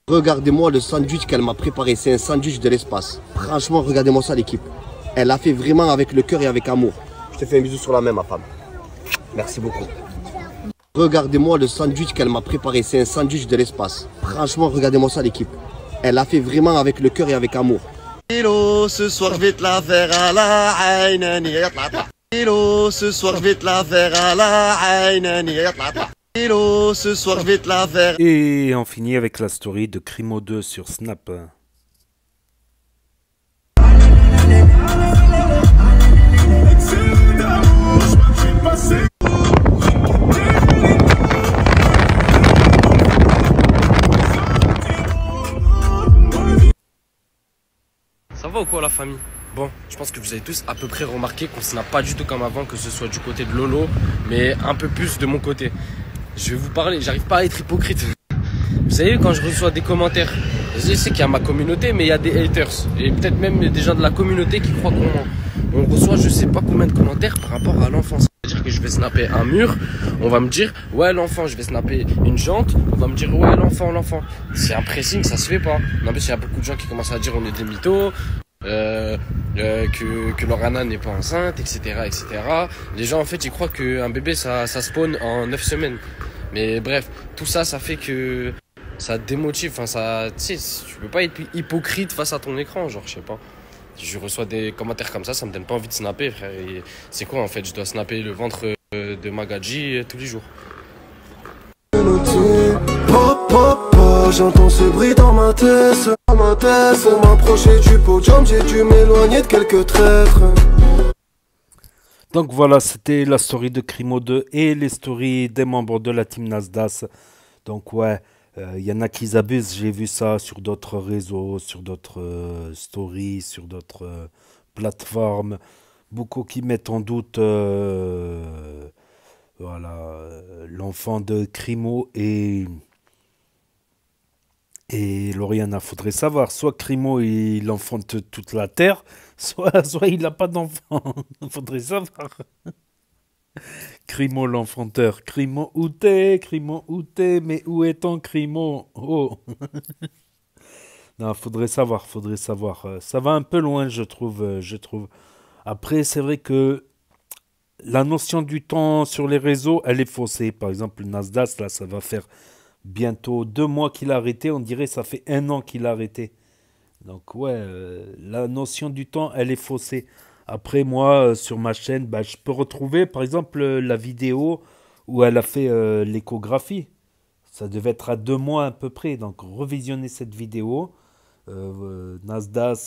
Regardez-moi le sandwich qu'elle m'a préparé, c'est un sandwich de l'espace. Franchement, regardez-moi ça l'équipe. Elle l'a fait vraiment avec le cœur et avec amour. Je te fais un bisou sur la main ma femme. Merci beaucoup. Regardez-moi le sandwich qu'elle m'a préparé, c'est un sandwich de l'espace. Franchement, regardez-moi ça l'équipe. Elle l'a fait vraiment avec le cœur et avec amour. Hello, ce soir je vais te la faire à la Aynani. Hello, ce soir je vais te la faire à la Aynani. Hello, ce soir je vais te la faire. Et on finit avec la story de Crimo 2 sur Snap. Ça va ou quoi la famille? Bon, je pense que vous avez tous à peu près remarqué qu'on snap pas du tout comme avant, que ce soit du côté de Lolo, mais un peu plus de mon côté. Je vais vous parler, j'arrive pas à être hypocrite. Vous savez, quand je reçois des commentaires, je sais qu'il y a ma communauté, mais il y a des haters. Et peut-être même des gens de la communauté qui croient qu'on reçoit je sais pas combien de commentaires par rapport à l'enfance. C'est-à-dire que je vais snapper un mur, on va me dire ouais l'enfant, je vais snapper une jante, on va me dire ouais l'enfant. C'est un pressing, ça se fait pas. En plus il y a beaucoup de gens qui commencent à dire on est des mythos. que Lauriana n'est pas enceinte, etc., etc. Les gens, en fait, ils croient qu'un bébé, ça spawn en 9 semaines. Mais bref, tout ça, ça fait que ça te démotive. Enfin, ça, tu sais, tu peux pas être hypocrite face à ton écran, genre, je sais pas. Je reçois des commentaires comme ça me donne pas envie de snapper, frère. Et c'est quoi, en fait? Je dois snapper le ventre de Magadji tous les jours. J'entends ce bruit dans ma tête, pour m'approcher du podium, j'ai dû m'éloigner de quelques traîtres. Donc voilà, c'était la story de Crimo 2 et les stories des membres de la team Nasdas. Donc ouais, y en a qui abusent, j'ai vu ça sur d'autres réseaux, sur d'autres stories, sur d'autres plateformes. Beaucoup qui mettent en doute voilà, l'enfant de Crimo et Lauriana. Faudrait savoir, soit Crimo il enfante toute la terre, soit il n'a pas d'enfant. Faudrait savoir. Crimo l'enfanteur. Crimo où t'es, mais où est ton Crimo? Oh. Non, faudrait savoir. Ça va un peu loin, je trouve. Après, c'est vrai que la notion du temps sur les réseaux, elle est faussée. Par exemple, Nasdaq, là, ça va faire bientôt 2 mois qu'il a arrêté. On dirait ça fait 1 an qu'il a arrêté. Donc ouais, la notion du temps, elle est faussée. Après, moi, sur ma chaîne, bah, je peux retrouver, par exemple, la vidéo où elle a fait l'échographie. Ça devait être à 2 mois à peu près. Donc, revisionnez cette vidéo. Nasdaq,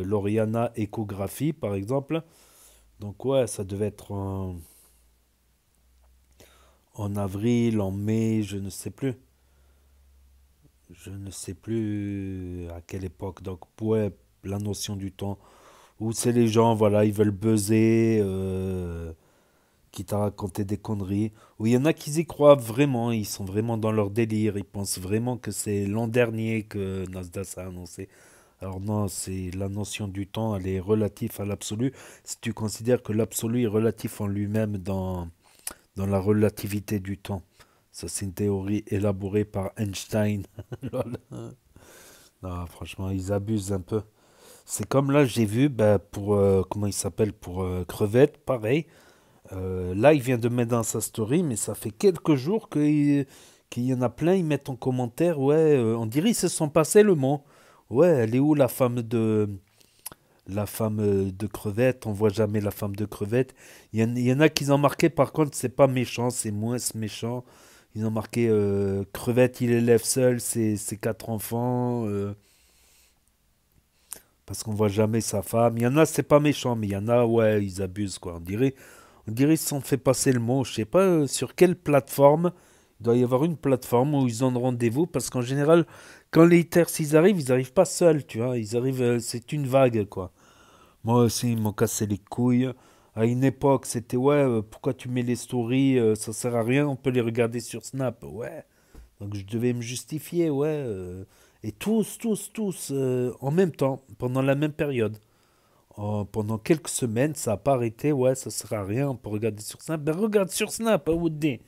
Lauriana, échographie, par exemple. Donc ouais, ça devait être en avril, en mai, je ne sais plus. Je ne sais plus à quelle époque. Donc ouais, la notion du temps. Où c'est les gens, voilà, ils veulent buzzer, quitte à raconter des conneries. Où il y en a qui y croient vraiment, ils sont vraiment dans leur délire. Ils pensent vraiment que c'est l'an dernier que Nasdaq a annoncé. Alors non, c'est la notion du temps, elle est relative à l'absolu. Si tu considères que l'absolu est relatif en lui-même dans la relativité du temps. Ça, c'est une théorie élaborée par Einstein. Non, franchement, ils abusent un peu. C'est comme là, j'ai vu, pour, comment il s'appelle, pour Crevette, pareil. Là, il vient de mettre dans sa story, mais ça fait quelques jours qu'il y en a plein, ils mettent en commentaire, ouais, on dirait qu'ils se sont passés le mot. Ouais, elle est où la femme de Crevette? On voit jamais la femme de Crevette. Il y en a qui ont marqué, par contre, c'est pas méchant, c'est moins méchant. Ils ont marqué Crevette, il élève seul ses 4 enfants. Parce qu'on voit jamais sa femme. Il y en a, c'est pas méchant, mais il y en a, ouais, ils abusent, quoi. On dirait ils se sont fait passer le mot. Je sais pas sur quelle plateforme. Il doit y avoir une plateforme où ils ont rendez-vous, parce qu'en général, quand les haters, ils arrivent pas seuls, tu vois. Ils arrivent, c'est une vague, quoi. Moi aussi, ils m'ont cassé les couilles. À une époque, c'était, ouais, pourquoi tu mets les stories, ça sert à rien, on peut les regarder sur Snap. Ouais. Donc je devais me justifier, ouais. Et tous, en même temps, pendant la même période. Pendant quelques semaines, ça n'a pas arrêté, ouais, ça sert à rien, on peut regarder sur Snap. Ben regarde sur Snap, Woody.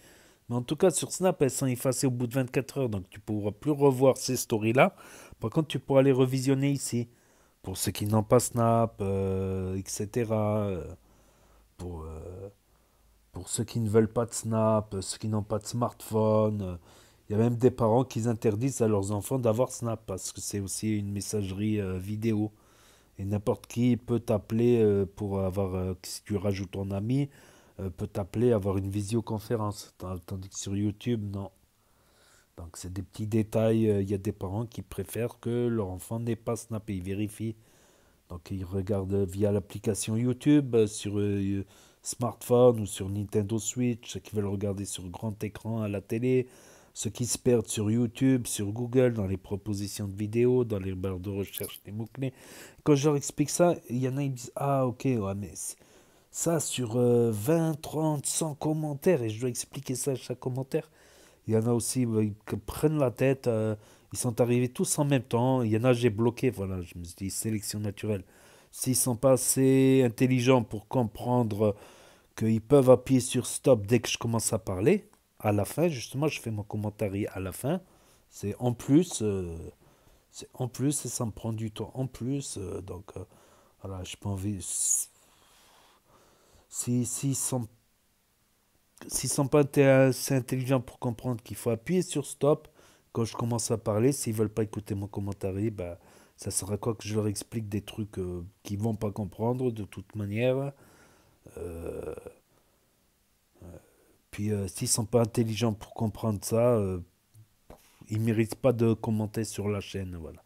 Mais en tout cas, sur Snap, elles sont effacées au bout de 24 heures, donc tu ne pourras plus revoir ces stories-là. Par contre, tu pourras les revisionner ici. Pour ceux qui n'ont pas Snap, etc. Pour ceux qui ne veulent pas de Snap, ceux qui n'ont pas de smartphone. Il y a même des parents qui interdisent à leurs enfants d'avoir Snap, parce que c'est aussi une messagerie vidéo. Et n'importe qui peut t'appeler pour avoir, si tu rajoutes ton ami, peut t'appeler, avoir une visioconférence. Tandis que sur YouTube, non. Donc c'est des petits détails. Il y a des parents qui préfèrent que leur enfant n'ait pas Snap et ils vérifient. Donc ils regardent via l'application YouTube, sur smartphone ou sur Nintendo Switch, ceux qui veulent regarder sur grand écran à la télé, ceux qui se perdent sur YouTube, sur Google, dans les propositions de vidéos, dans les barres de recherche des mots-clés. Quand je leur explique ça, il y en a qui me disent « Ah ok, ouais, mais ça sur 20, 30, 100 commentaires, et je dois expliquer ça à chaque commentaire. » Il y en a aussi qui prennent la tête, ils sont arrivés tous en même temps. Il y en a, j'ai bloqué, voilà, je me suis dit sélection naturelle. S'ils sont pas assez intelligents pour comprendre qu'ils peuvent appuyer sur stop dès que je commence à parler, à la fin, justement, je fais mon commentaire à la fin. C'est en plus et ça me prend du temps en plus. Donc, Voilà, j'ai pas envie. S'ils sont pas assez intelligents pour comprendre qu'il faut appuyer sur stop quand je commence à parler, s'ils veulent pas écouter mon commentaire, bah, ça sera quoi que je leur explique des trucs qu'ils vont pas comprendre de toute manière. Puis s'ils sont pas intelligents pour comprendre ça, ils méritent pas de commenter sur la chaîne. Voilà.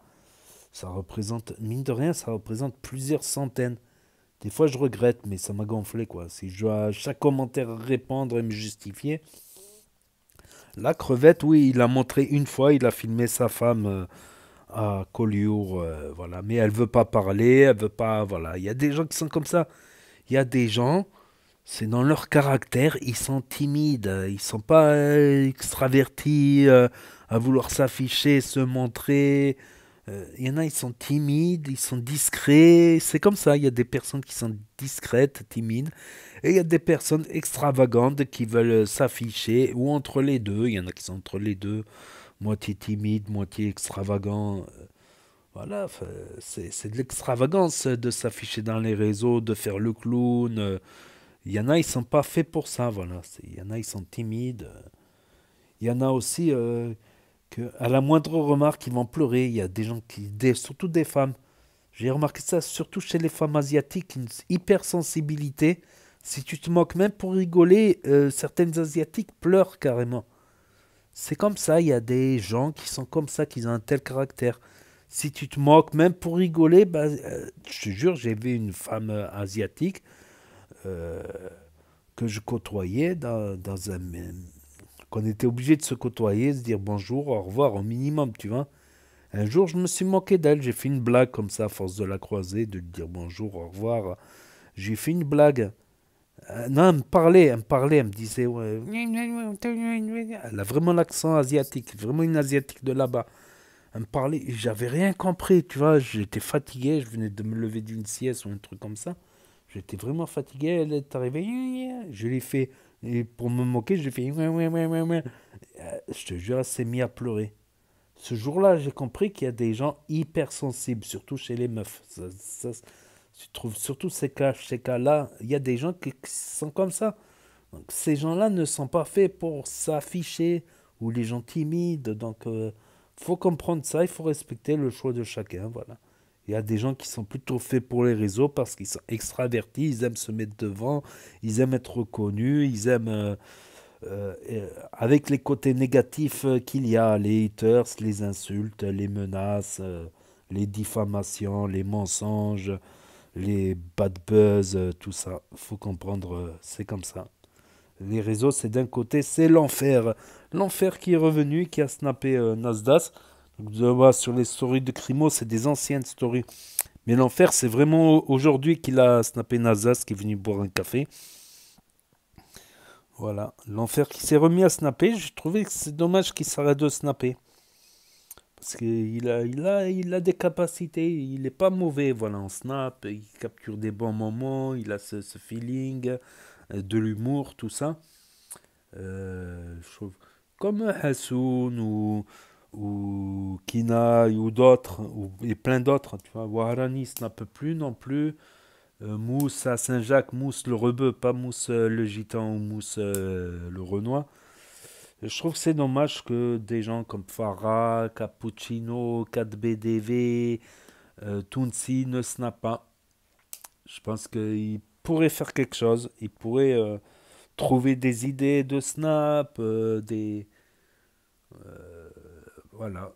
Ça représente, mine de rien, ça représente plusieurs centaines. Des fois, je regrette, mais ça m'a gonflé, quoi. Si je dois à chaque commentaire répondre et me justifier. La crevette, oui, il a montré une fois, il a filmé sa femme à Collioure, voilà. Mais elle veut pas parler, elle veut pas, voilà. Il y a des gens qui sont comme ça. Il y a des gens, c'est dans leur caractère, ils sont timides, ils sont pas extravertis, à vouloir s'afficher, se montrer. Il y en a, ils sont timides, ils sont discrets. C'est comme ça. Il y a des personnes qui sont discrètes, timides. Et il y a des personnes extravagantes qui veulent s'afficher. Ou entre les deux. Il y en a qui sont entre les deux. Moitié timide, moitié extravagant. Voilà. C'est de l'extravagance de s'afficher dans les réseaux, de faire le clown. Il y en a, ils sont pas faits pour ça. Voilà. Il y en a, ils sont timides. Il y en a aussi... à la moindre remarque, ils vont pleurer. Il y a des gens surtout des femmes. J'ai remarqué ça surtout chez les femmes asiatiques, une hypersensibilité. Si tu te moques même pour rigoler, certaines asiatiques pleurent carrément. C'est comme ça, il y a des gens qui sont comme ça, qui ont un tel caractère. Si tu te moques même pour rigoler, bah, je te jure, j'ai vu une femme asiatique que je côtoyais dans un... qu'on était obligé de se côtoyer, se dire bonjour, au revoir au minimum, tu vois. Un jour, je me suis moqué d'elle, j'ai fait une blague comme ça, à force de la croiser, de lui dire bonjour, au revoir. J'ai fait une blague. Non, elle me parlait, elle me disait, ouais. Elle a vraiment l'accent asiatique, vraiment une asiatique de là-bas. Elle me parlait, j'avais rien compris, tu vois, j'étais fatigué, je venais de me lever d'une sieste ou un truc comme ça. J'étais vraiment fatigué, elle est arrivée, je l'ai fait, et pour me moquer, je l'ai fait, je te jure, elle s'est mise à pleurer. Ce jour-là, j'ai compris qu'il y a des gens hypersensibles, surtout chez les meufs. Tu trouves surtout ces cas-là, il y a des gens qui sont comme ça. Donc, ces gens-là ne sont pas faits pour s'afficher, ou les gens timides. Donc, faut comprendre ça, il faut respecter le choix de chacun, voilà. Il y a des gens qui sont plutôt faits pour les réseaux parce qu'ils sont extravertis, ils aiment se mettre devant, ils aiment être reconnus, ils aiment... avec les côtés négatifs qu'il y a, les haters, les insultes, les menaces, les diffamations, les mensonges, les bad buzz, tout ça. Faut comprendre, c'est comme ça. Les réseaux, c'est d'un côté, c'est l'enfer. L'enfer qui est revenu, qui a snappé Nasdaq. Donc, vous allez voir sur les stories de Crimo, c'est des anciennes stories. Mais l'enfer, c'est vraiment aujourd'hui qu'il a snappé Nasdaq, qui est venu boire un café. Voilà, l'enfer qui s'est remis à snapper. J'ai trouvé que c'est dommage qu'il s'arrête de snapper. Parce qu'il a des capacités, il n'est pas mauvais, voilà, en snap, il capture des bons moments, il a ce feeling, de l'humour, tout ça. Je trouve, comme Hassoun ou Kinaï ou d'autres, et plein d'autres, tu vois, Waharani snappe plus non plus. Mousse à Saint-Jacques, Mousse le rebeu, pas Mousse le gitan ou Mousse le renois. Je trouve que c'est dommage que des gens comme Farah, Cappuccino, 4BDV, Tounsi ne snappent pas. Je pense qu'ils pourraient faire quelque chose. Ils pourraient trouver des idées de snap, voilà.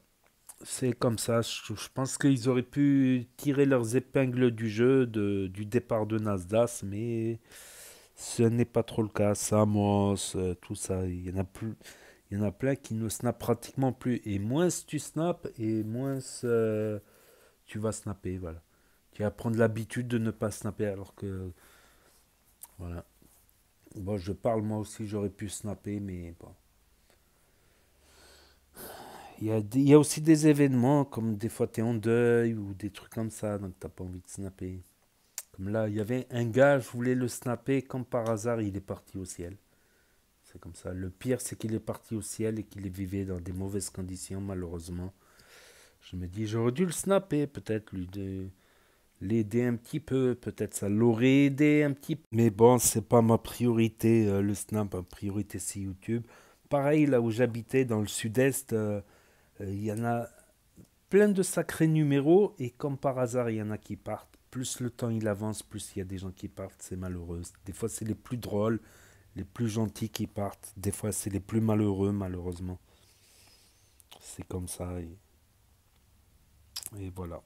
C'est comme ça. Je pense qu'ils auraient pu tirer leurs épingles du jeu du départ de Nasdaq, mais ce n'est pas trop le cas. Samos, tout ça, il y en a plus. Il y en a plein qui ne snappent pratiquement plus. Et moins tu snappes, et moins tu vas snapper. Voilà. Tu vas prendre l'habitude de ne pas snapper, alors que... Voilà. Bon, je parle moi aussi, j'aurais pu snapper, mais bon. Il y a aussi des événements, comme des fois tu es en deuil, ou des trucs comme ça, donc tu n'as pas envie de snapper. Comme là, il y avait un gars, je voulais le snapper, comme par hasard, il est parti au ciel. C'est comme ça. Le pire, c'est qu'il est parti au ciel et qu'il vivait dans des mauvaises conditions, malheureusement. Je me dis, j'aurais dû le snapper, peut-être, lui l'aider un petit peu. Peut-être ça l'aurait aidé un petit peu. Mais bon, c'est pas ma priorité, le Snap. Ma priorité, c'est YouTube. Pareil, là où j'habitais, dans le sud-est, il y en a plein de sacrés numéros. Et comme par hasard, il y en a qui partent. Plus le temps il avance, plus il y a des gens qui partent. C'est malheureux. Des fois, c'est les plus drôles, les plus gentils qui partent. Des fois, c'est les plus malheureux, malheureusement. C'est comme ça. Et voilà.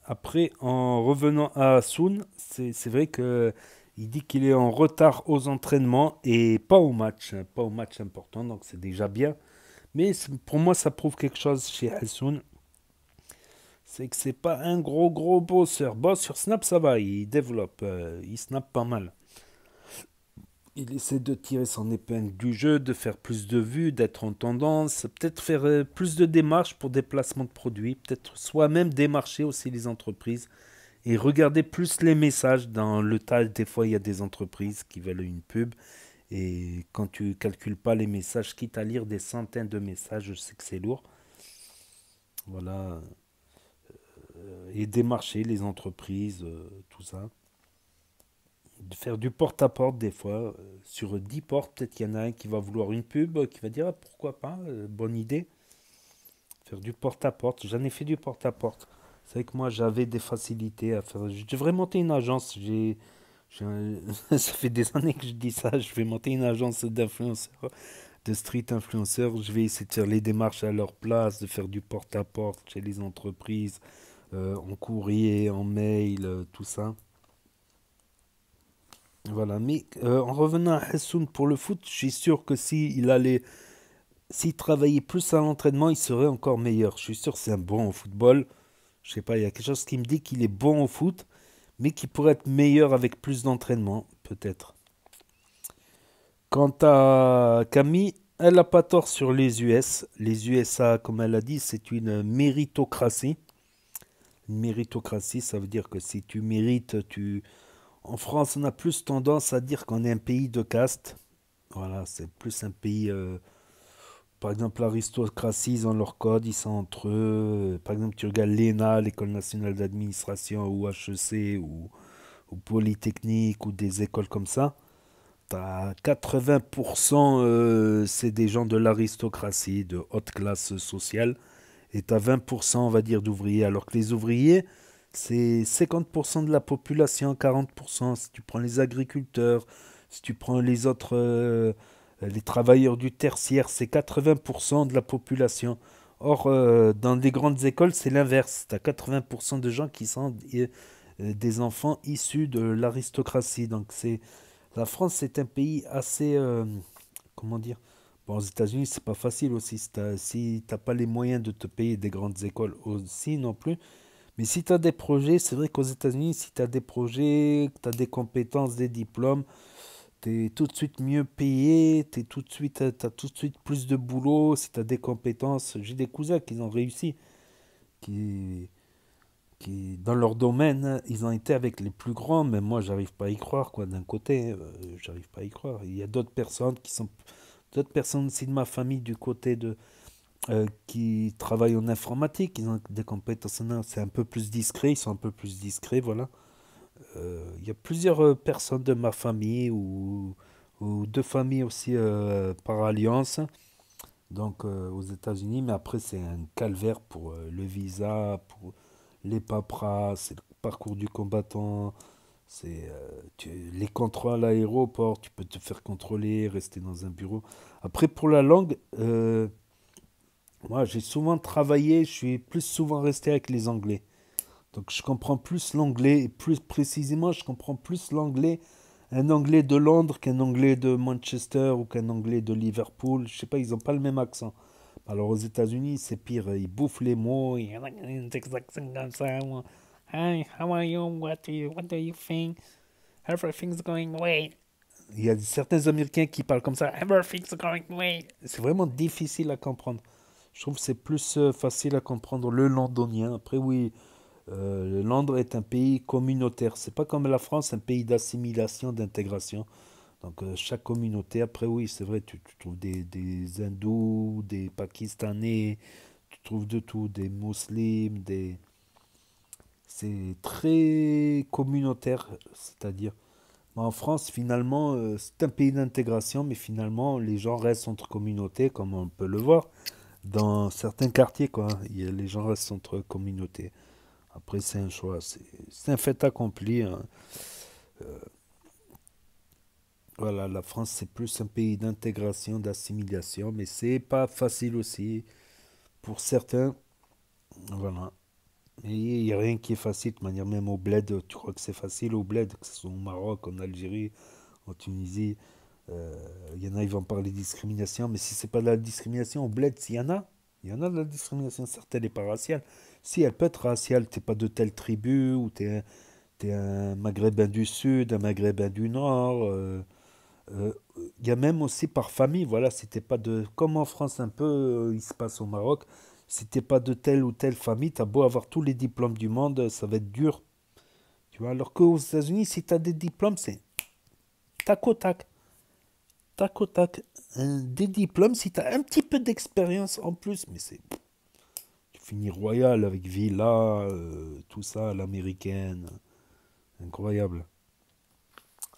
Après, en revenant à Sun, c'est vrai que il dit qu'il est en retard aux entraînements et pas au match. Pas au match important, donc c'est déjà bien. Mais pour moi, ça prouve quelque chose chez Hassoun. C'est que c'est pas un gros bosseur. Bon, sur Snap, ça va, il développe, il snap pas mal. Il essaie de tirer son épingle du jeu, de faire plus de vues, d'être en tendance, peut-être faire plus de démarches pour des placements de produits, peut-être soi-même démarcher aussi les entreprises et regarder plus les messages. Dans le tas, des fois, il y a des entreprises qui veulent une pub et quand tu calcules pas les messages, quitte à lire des centaines de messages, je sais que c'est lourd. Voilà. Et démarcher les entreprises, tout ça. De faire du porte-à-porte des fois. Sur 10 portes, peut-être qu'il y en a un qui va vouloir une pub, qui va dire ah, pourquoi pas, bonne idée. Faire du porte-à-porte. J'en ai fait du porte-à-porte. C'est vrai que moi j'avais des facilités à faire. Je devrais monter une agence. Ça fait des années que je dis ça. Je vais monter une agence d'influenceurs, de street influenceurs. Je vais essayer de faire les démarches à leur place, de faire du porte-à-porte chez les entreprises. En courrier, en mail, tout ça. Voilà, mais en revenant à Hassoun pour le foot, je suis sûr que s'il travaillait plus à l'entraînement, il serait encore meilleur. Je suis sûr que c'est un bon au football. Je sais pas, il y a quelque chose qui me dit qu'il est bon au foot, mais qu'il pourrait être meilleur avec plus d'entraînement, peut-être. Quant à Camille, elle n'a pas tort sur les US. Les USA, comme elle a dit, c'est une méritocratie. Une méritocratie, ça veut dire que si tu mérites, En France, on a plus tendance à dire qu'on est un pays de caste. Voilà, c'est plus un pays... Par exemple, l'aristocratie, ils ont leur code, ils sont entre eux. Par exemple, tu regardes l'ENA, l'École nationale d'administration, ou HEC, ou Polytechnique, ou des écoles comme ça. T'as 80%, c'est des gens de l'aristocratie, de haute classe sociale. Et tu as 20%, on va dire, d'ouvriers. Alors que les ouvriers, c'est 50% de la population, 40%. Si tu prends les agriculteurs, si tu prends les autres, les travailleurs du tertiaire, c'est 80% de la population. Or, dans les grandes écoles, c'est l'inverse. Tu as 80% de gens qui sont des enfants issus de l'aristocratie. Donc, la France, c'est un pays assez... comment dire ? Bon, aux États-Unis, c'est pas facile aussi. Si t'as pas les moyens de te payer des grandes écoles aussi non plus. Mais si tu as des projets, c'est vrai qu'aux États-Unis, si tu as des projets, tu as des compétences, des diplômes, tu es tout de suite mieux payé, tu as tout de suite plus de boulot. Si tu as des compétences, j'ai des cousins qui ont réussi, qui dans leur domaine, ils ont été avec les plus grands, mais moi, j'arrive pas à y croire, quoi. D'un côté, j'arrive pas à y croire. Il y a d'autres personnes aussi de ma famille du côté qui travaillent en informatique, ils ont des compétences, c'est un peu plus discret, ils sont un peu plus discrets, voilà. Il y a plusieurs personnes de ma famille ou deux familles aussi par alliance, donc aux États-Unis, mais après c'est un calvaire pour le visa, pour les paperasses, c'est le parcours du combattant. Les contrôles à l'aéroport, tu peux te faire contrôler, rester dans un bureau. Après, pour la langue, moi, j'ai souvent travaillé, je suis plus souvent resté avec les Anglais. Donc, je comprends plus l'anglais, et plus précisément, je comprends plus l'anglais, un Anglais de Londres qu'un Anglais de Manchester ou qu'un Anglais de Liverpool. Je sais pas, ils n'ont pas le même accent. Alors, aux États-Unis, c'est pire, ils bouffent les mots, ils ont des accents comme ça. Hi, how are you? What do you think? Everything's going well. Il y a certains Américains qui parlent comme ça. Everything's going well. C'est vraiment difficile à comprendre. Je trouve que c'est plus facile à comprendre le londonien. Après, oui, Londres est un pays communautaire. C'est pas comme la France, un pays d'assimilation, d'intégration. Donc, chaque communauté, après, oui, c'est vrai, tu trouves des hindous, des pakistanais, tu trouves de tout, des musulmans, C'est très communautaire, c'est-à-dire en France, finalement, c'est un pays d'intégration, mais finalement, les gens restent entre communautés, comme on peut le voir dans certains quartiers, quoi. Les gens restent entre communautés. Après, c'est un choix, c'est un fait accompli, hein. Voilà, la France, c'est plus un pays d'intégration, d'assimilation, mais c'est pas facile aussi pour certains. Voilà. Et il n'y a rien qui est facile, de manière même au bled, tu crois que c'est facile au bled, que ce soit au Maroc, en Algérie, en Tunisie. Il y en a, ils vont parler de discrimination, mais si c'est pas de la discrimination au bled, s'il y en a, il y en a de la discrimination, certes, elle n'est pas raciale. Si elle peut être raciale, t'es pas de telle tribu, ou t'es un Maghrébin du Sud, un Maghrébin du Nord. Il y a même aussi par famille, voilà, si t'es pas de... Comme en France un peu, il se passe au Maroc, si t'es pas de telle ou telle famille, t'as beau avoir tous les diplômes du monde, ça va être dur. Tu vois, alors qu'aux États-Unis, si t'as des diplômes, c'est tac au tac. Tac au tac. Des diplômes, si t'as un petit peu d'expérience en plus, mais c'est... Tu finis royal avec villa, tout ça, à l'américaine. Incroyable.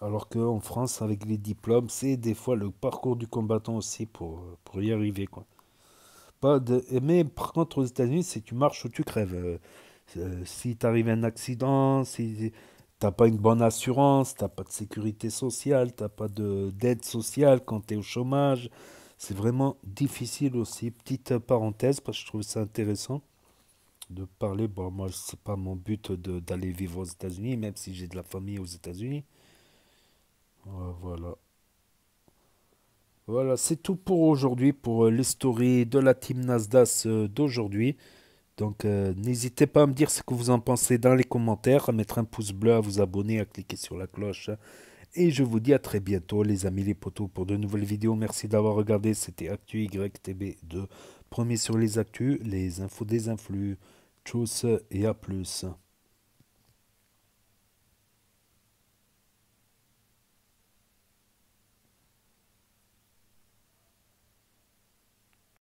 Alors qu'en France, avec les diplômes, c'est des fois le parcours du combattant aussi pour y arriver, quoi. Mais par contre, aux États-Unis, si tu marches ou tu crèves. Si t'arrive un accident, si t'as pas une bonne assurance, t'as pas de sécurité sociale, t'as pas d'aide sociale quand tu es au chômage, c'est vraiment difficile aussi. Petite parenthèse, parce que je trouve ça intéressant de parler. Bon, moi, c'est pas mon but d'aller vivre aux États-Unis, même si j'ai de la famille aux États-Unis. Voilà. Voilà, c'est tout pour aujourd'hui, pour les stories de la team Nasdaq d'aujourd'hui. Donc, n'hésitez pas à me dire ce que vous en pensez dans les commentaires, à mettre un pouce bleu, à vous abonner, à cliquer sur la cloche. Et je vous dis à très bientôt, les amis, les potos, pour de nouvelles vidéos. Merci d'avoir regardé. C'était Actu YTB2. Premier sur les actus, les infos des influx. Tchuss et à plus.